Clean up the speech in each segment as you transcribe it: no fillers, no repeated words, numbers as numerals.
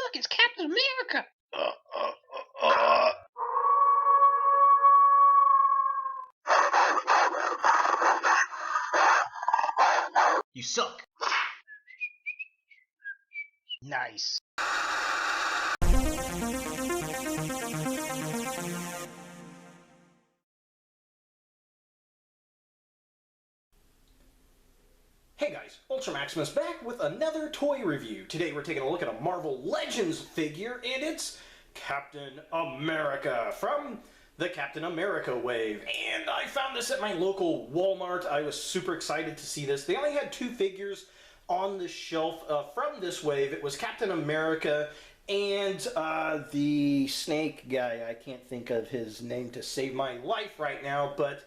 Look, it's Captain America. You suck. Nice. Hey guys, Ultra Maximus back with another toy review. Today we're taking a look at a Marvel Legends figure, and it's Captain America from the Captain America wave. And I found this at my local Walmart. I was super excited to see this. They only had 2 figures on the shelf from this wave. It was Captain America and the snake guy. I can't think of his name to save my life right now, but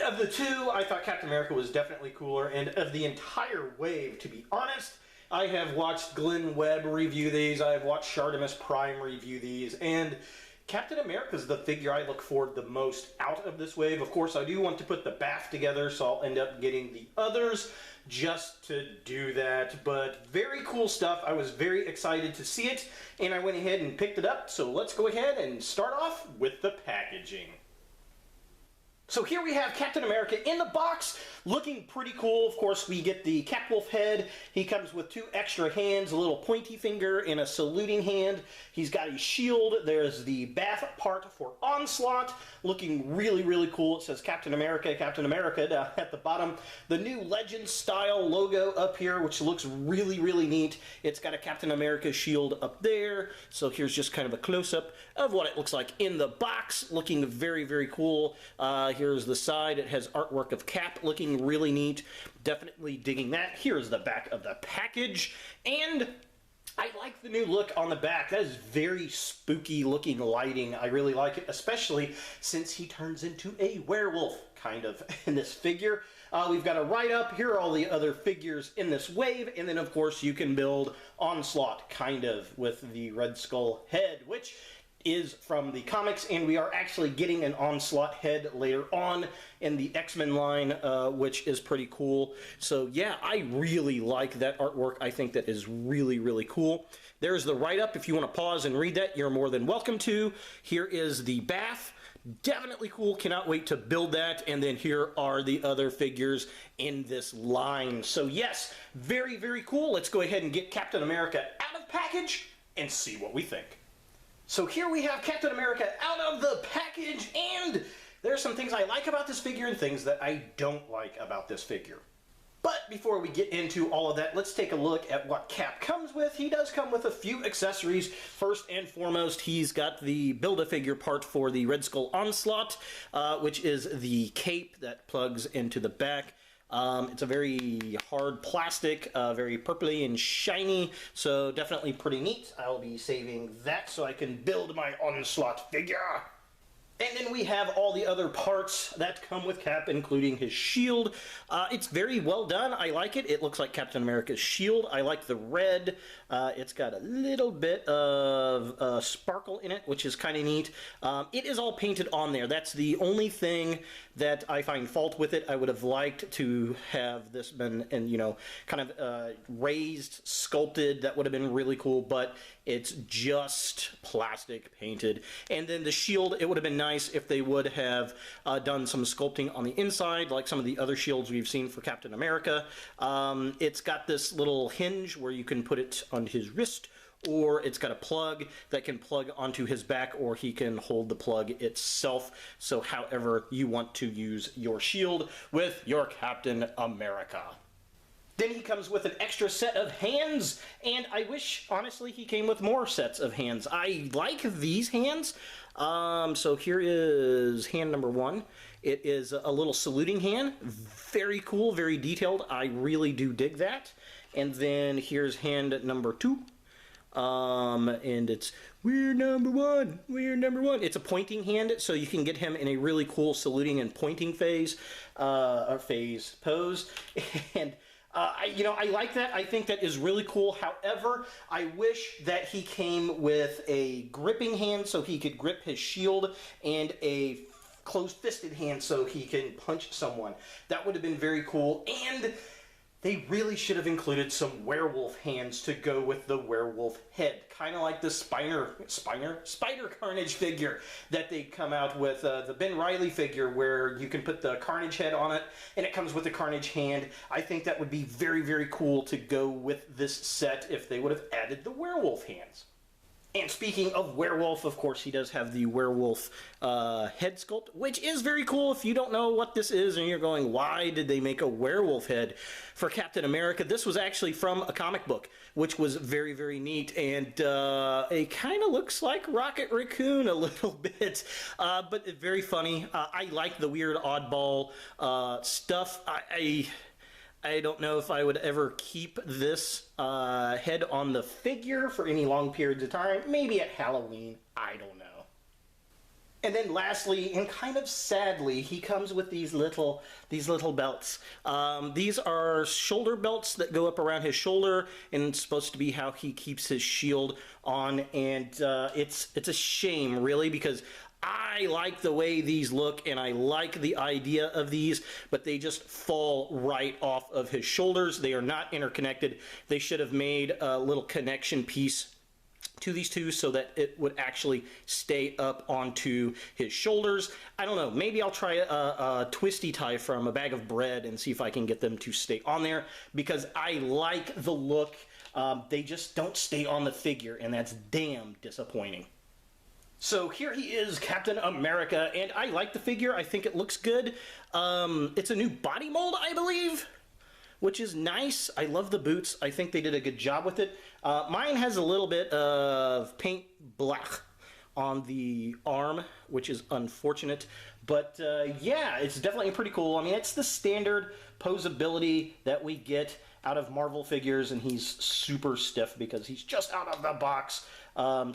of the 2, I thought Captain America was definitely cooler, and of the entire wave, to be honest, I have watched Glenn Webb review these, I have watched Shartimus Prime review these, and Captain America is the figure I look forward the most out of this wave. Of course, I do want to put the BAF together, so I'll end up getting the others just to do that, but very cool stuff. I was very excited to see it, and I went ahead and picked it up, so let's go ahead and start off with the packaging. So here we have Captain America in the box, looking pretty cool. Of course, we get the Capwolf head. He comes with 2 extra hands, a little pointy finger and a saluting hand. He's got a shield. There's the BAF part for Onslaught, looking really, really cool. It says Captain America down at the bottom. The new Legends style logo up here, which looks really, really neat. It's got a Captain America shield up there. So here's just kind of a close-up of what it looks like in the box, looking very, very cool. Here's the side. It has artwork of Cap, looking really neat. Definitely digging that. Here's the back of the package, and I like the new look on the back. That is very spooky looking lighting. I really like it, especially since he turns into a werewolf, kind of, in this figure. We've got a write-up. Here are all the other figures in this wave, and then, of course, you can build Onslaught, kind of, with the Red Skull head, which is from the comics, and we are actually getting an Onslaught head later on in the X-Men line, which is pretty cool. So yeah, I really like that artwork. I think that is really, really cool. There's the write-up. If you want to pause and read that, you're more than welcome to. Here is the BAF. Definitely cool. Cannot wait to build that. And then here are the other figures in this line. So yes, very, very cool. Let's go ahead and get Captain America out of package and see what we think. So here we have Captain America out of the package, and there's some things I like about this figure and things that I don't like about this figure. But before we get into all of that, let's take a look at what Cap comes with. He does come with a few accessories. First and foremost, he's got the Build-A-Figure part for the Red Skull Onslaught, which is the cape that plugs into the back. It's a very hard plastic, very purpley and shiny, so definitely pretty neat. I'll be saving that so I can build my Onslaught figure. And then we have all the other parts that come with Cap, including his shield. It's very well done. I like it. It looks like Captain America's shield. I like the red. It's got a little bit of sparkle in it, which is kind of neat. It is all painted on there. That's the only thing that I find fault with it. I would have liked to have this been, kind of raised, sculpted. That would have been really cool, but it's just plastic painted. And then the shield, it would have been nice if they would have done some sculpting on the inside, like some of the other shields we've seen for Captain America. It's got this little hinge where you can put it on his wrist, or it's got a plug that can plug onto his back, or he can hold the plug itself. So however you want to use your shield with your Captain America. Then he comes with an extra set of hands, and I wish, honestly, he came with more sets of hands. I like these hands. So here is hand number 1. It is a little saluting hand. Very cool, very detailed. I really do dig that. And then here's hand number 2. And it's, we're number 1, we're number 1. It's a pointing hand, so you can get him in a really cool saluting and pointing phase, pose. And I like that. I think that is really cool. However, I wish that he came with a gripping hand so he could grip his shield, and a closed-fisted hand so he can punch someone. That would have been very cool. And They really should have included some werewolf hands to go with the werewolf head. Kind of like the Spider Carnage figure that they come out with, the Ben Reilly figure where you can put the Carnage head on it and it comes with the Carnage hand. I think that would be very, very cool to go with this set if they would have added the werewolf hands. And speaking of werewolf, of course, he does have the werewolf head sculpt, which is very cool. If you don't know what this is and you're going, why did they make a werewolf head for Captain America? This was actually from a comic book, which was very, very neat. And it kind of looks like Rocket Raccoon a little bit, but very funny. I like the weird oddball stuff. I don't know if I would ever keep this head on the figure for any long periods of time. Maybe at Halloween. I don't know. And then lastly, and kind of sadly, he comes with these little belts. These are shoulder belts that go up around his shoulder, and it's supposed to be how he keeps his shield on. And it's a shame, really, because I like the way these look and I like the idea of these, but they just fall right off of his shoulders. They are not interconnected. They should have made a little connection piece to these two so that it would actually stay up onto his shoulders. I don't know, maybe I'll try a twisty tie from a bag of bread and see if I can get them to stay on there, because I like the look. They just don't stay on the figure, and that's damn disappointing. So here he is, Captain America, and I like the figure. I think it looks good. It's a new body mold, I believe, which is nice. I love the boots. I think they did a good job with it. Mine has a little bit of paint black on the arm, which is unfortunate. But yeah, it's definitely pretty cool. I mean, it's the standard posability that we get out of Marvel figures, and he's super stiff because he's just out of the box.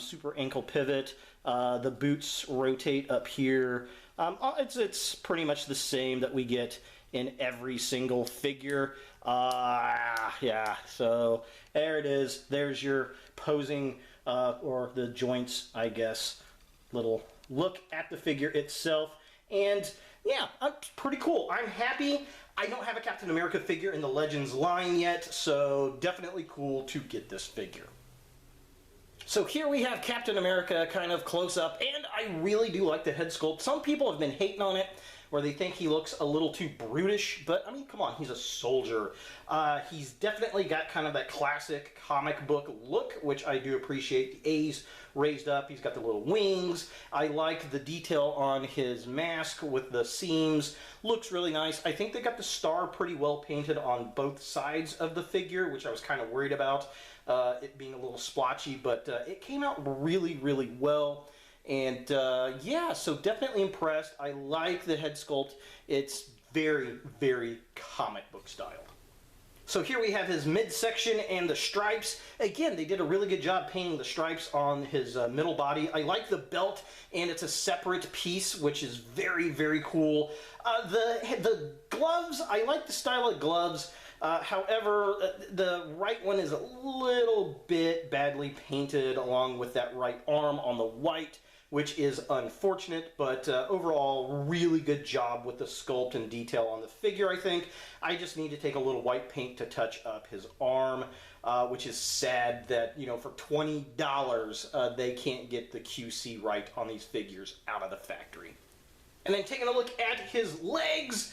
Super ankle pivot. The boots rotate up here. It's pretty much the same that we get in every single figure. Yeah, so there it is. There's your posing, or the joints, I guess. Little look at the figure itself. And yeah, pretty cool. I'm happy. I don't have a Captain America figure in the Legends line yet, so definitely cool to get this figure. So here we have Captain America kind of close up, and I really do like the head sculpt. Some people have been hating on it, where they think he looks a little too brutish, but I mean, come on, he's a soldier. He's definitely got kind of that classic comic book look, which I do appreciate. The A's raised up, he's got the little wings. I like the detail on his mask with the seams. Looks really nice. I think they got the star pretty well painted on both sides of the figure, which I was kind of worried about. It being a little splotchy, but it came out really, really well. And yeah, so definitely impressed. I like the head sculpt. It's very, very comic book style. So here we have his midsection and the stripes. Again, they did a really good job painting the stripes on his middle body. I like the belt, and it's a separate piece, which is very, very cool. The gloves, I like the style of gloves. However, the right one is a little bit badly painted along with that right arm on the white, which is unfortunate, but overall, really good job with the sculpt and detail on the figure, I think. I just need to take a little white paint to touch up his arm, which is sad that, you know, for $20, they can't get the QC right on these figures out of the factory. And then taking a look at his legs,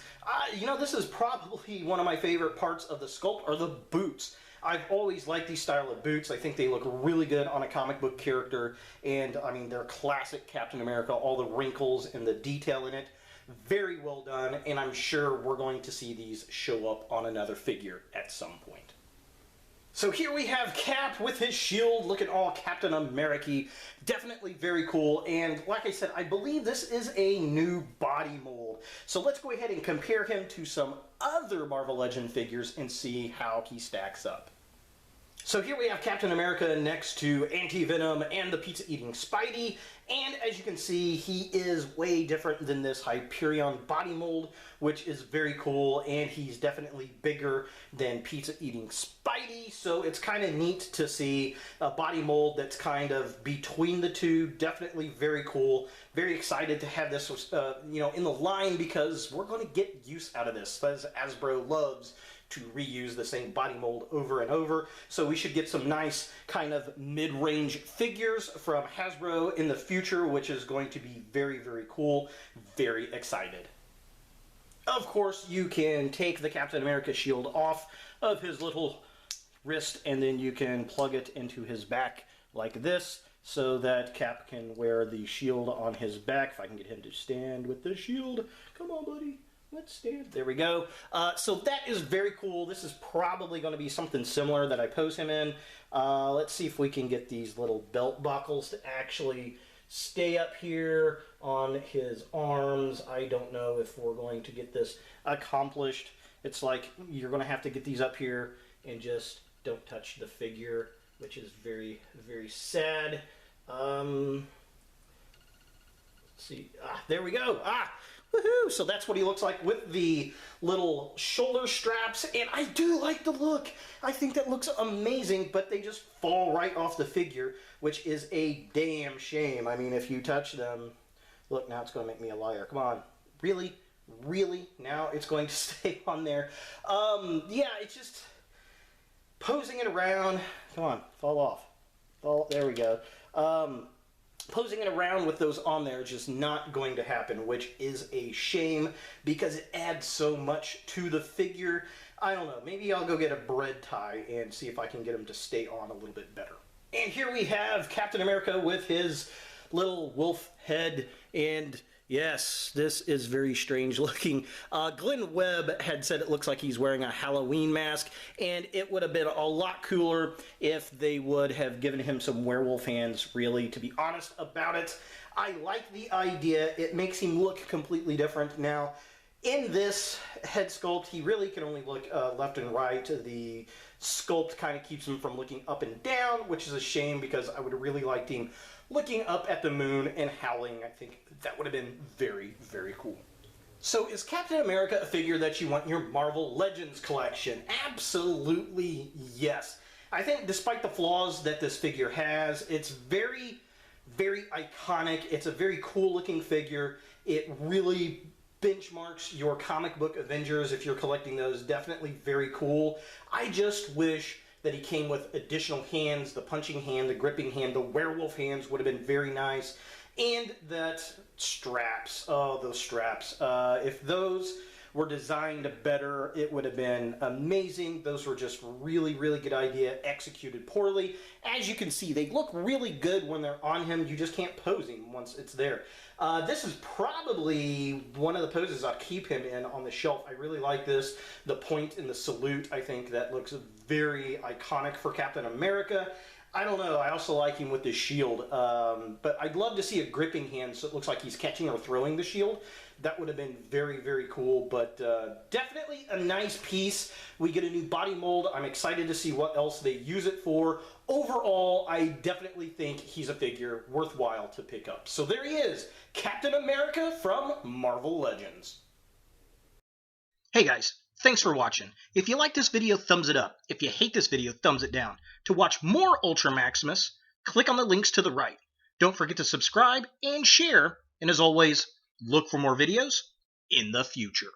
you know, this is probably one of my favorite parts of the sculpt, are the boots. I've always liked these style of boots. I think they look really good on a comic book character, and I mean, they're classic Captain America, all the wrinkles and the detail in it. Very well done, and I'm sure we're going to see these show up on another figure at some point. So here we have Cap with his shield, looking all Captain America-y. Definitely very cool, and like I said, I believe this is a new body mold. So let's go ahead and compare him to some other Marvel Legend figures and see how he stacks up. So here we have Captain America next to Anti-Venom and the pizza-eating Spidey, and as you can see, he is way different than this Hyperion body mold, which is very cool, and he's definitely bigger than pizza-eating Spidey, so it's kind of neat to see a body mold that's kind of between the two. Definitely very cool. Very excited to have this, you know, in the line, because we're going to get use out of this, as Hasbro loves to reuse the same body mold over and over. So we should get some nice kind of mid-range figures from Hasbro in the future, which is going to be very, very cool. Very excited. Of course, you can take the Captain America shield off of his little wrist, and then you can plug it into his back like this, so that Cap can wear the shield on his back. If I can get him to stand with the shield. Come on, buddy. Let's stand. There we go. So that is very cool. This is probably going to be something similar that I pose him in. Let's see if we can get these little belt buckles to actually stay up here on his arms. I don't know if we're going to get this accomplished. It's like you're going to have to get these up here and just don't touch the figure, which is very, very sad. Let's see. There we go. Woohoo! So that's what he looks like with the little shoulder straps, and I do like the look. I think that looks amazing, but they just fall right off the figure, which is a damn shame. I mean, if you touch them, look, now it's going to make me a liar. Come on. Really? Really? Now it's going to stay on there. Yeah, it's just posing it around. Come on, fall off. There we go. Posing it around with those on there is just not going to happen, which is a shame because it adds so much to the figure. I don't know. Maybe I'll go get a bread tie and see if I can get him to stay on a little bit better. And here we have Captain America with his little wolf head, and yes, this is very strange looking. Glenn Webb had said it looks like he's wearing a Halloween mask, and it would have been a lot cooler if they would have given him some werewolf hands, really, to be honest about it. I like the idea. It makes him look completely different. Now, in this head sculpt, he really can only look left and right. The sculpt kind of keeps him from looking up and down, which is a shame because I would have really liked him looking up at the moon and howling. I think that would have been very, very cool. So is Captain America a figure that you want in your Marvel Legends collection? Absolutely yes. I think despite the flaws that this figure has, it's very, very iconic. It's a very cool looking figure. It really benchmarks your comic book Avengers if you're collecting those. Definitely very cool. I just wish that he came with additional hands. The punching hand, the gripping hand, the werewolf hands would have been very nice. And that straps, oh, those straps. If those were designed better, it would have been amazing. Those were just really, really good idea, executed poorly. As you can see, they look really good when they're on him. You just can't pose him once it's there. This is probably one of the poses I'll keep him in on the shelf. I really like this. The point and the salute, I think that looks very iconic for Captain America. I don't know. I also like him with the shield, but I'd love to see a gripping hand so it looks like he's catching or throwing the shield. That would have been very, very cool, but definitely a nice piece. We get a new body mold. I'm excited to see what else they use it for. Overall, I definitely think he's a figure worthwhile to pick up. So there he is, Captain America from Marvel Legends. Hey guys, thanks for watching. If you like this video, thumbs it up. If you hate this video, thumbs it down. To watch more Ultra Maximus, click on the links to the right. Don't forget to subscribe and share. And as always, look for more videos in the future.